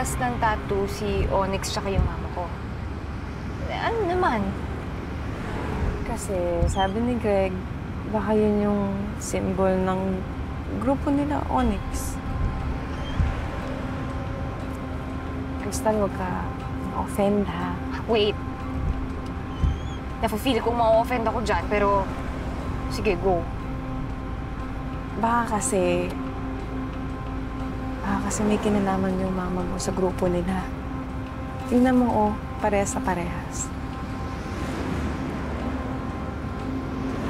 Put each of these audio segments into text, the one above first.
parehas ng tattoo si Onyx tsaka yung mama ko. Ano naman? Kasi sabi ni Greg, baka yun yung symbol ng grupo nila, Onyx. Crystal, huwag ka offend, ha? Wait. Nafe-feel kong ma-offend ako dyan, pero sige, go. Baka kasi may kinalaman yung mama mo sa grupo nila. Tingnan mo, oh, parehas na parehas.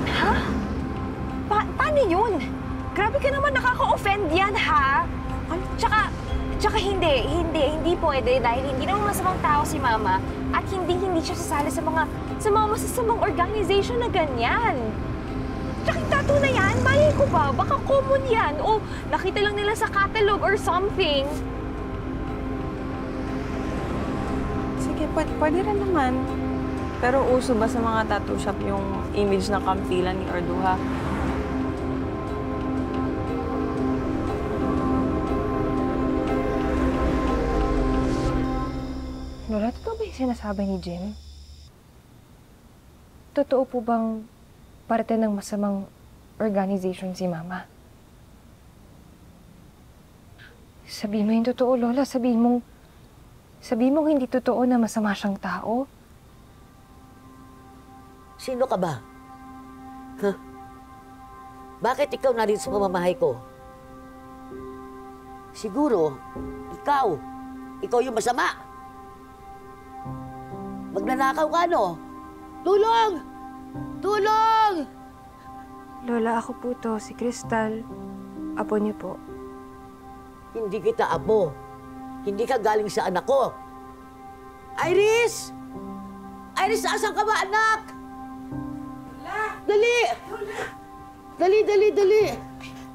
Ha? Paano yun? Grabe ka naman, nakaka-offend yan, ha? Tsaka hindi pwede dahil hindi naman masamang tao si Mama at hindi siya sasali sa mga masasamang organization na ganyan. Tsaka yung tattoo na yan, malay ko ba? Baka common yan o nakita lang nila sa catalog or something. Sige, pwede rin naman. Pero uso ba sa mga tattoo shop yung image ng kampilan ni Orduha? Lola, totoo ba yung sinasabi ni Jim? Totoo po bang parte ng masamang organization si Mama? Sabi mo yung totoo, Lola. Sabi mo hindi totoo na masama siyang tao. Sino ka ba? Huh? Bakit ikaw narito sa pamamahay ko? Siguro, ikaw yung masama. Magnanakaw ka, no? Tulong! Tulong! Lola, ako po to, si Crystal. Apo niyo po. Hindi kita apo. Hindi ka galing sa anak ko. Iris! Iris, asan ka ba, anak? La! Dali! Dali!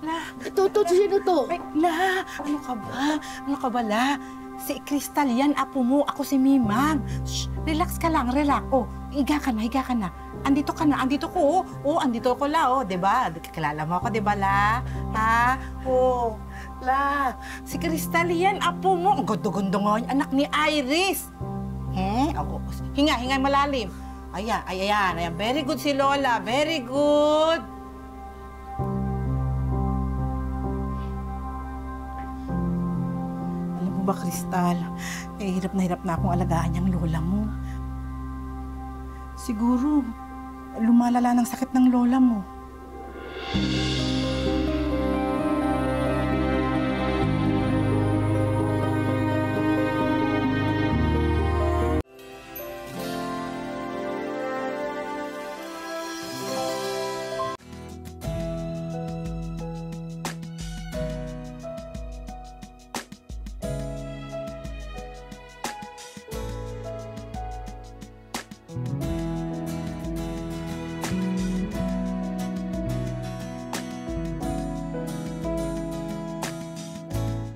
La! Ito, sino to? Ay, La! Ano ka ba? Ano ka ba, La? Si Crystal yan, apo mo. Ako si Mimang. Shh! Relax ka lang, relax. Oh, higa ka na. Andito ka na, andito ko. Oh, andito ko, La, oh. Diba? Kilala mo ako, diba, La? Ha? Oh, La. Si Crystal yan, apo mo. Ang gundo-gundo nga, anak ni Iris. Oh, hinga malalim. Ayan. Very good si Lola, very good. Ba, Crystal, hirap na akong alagaan yung lola mo. Siguro, lumalala ng sakit ng lola mo.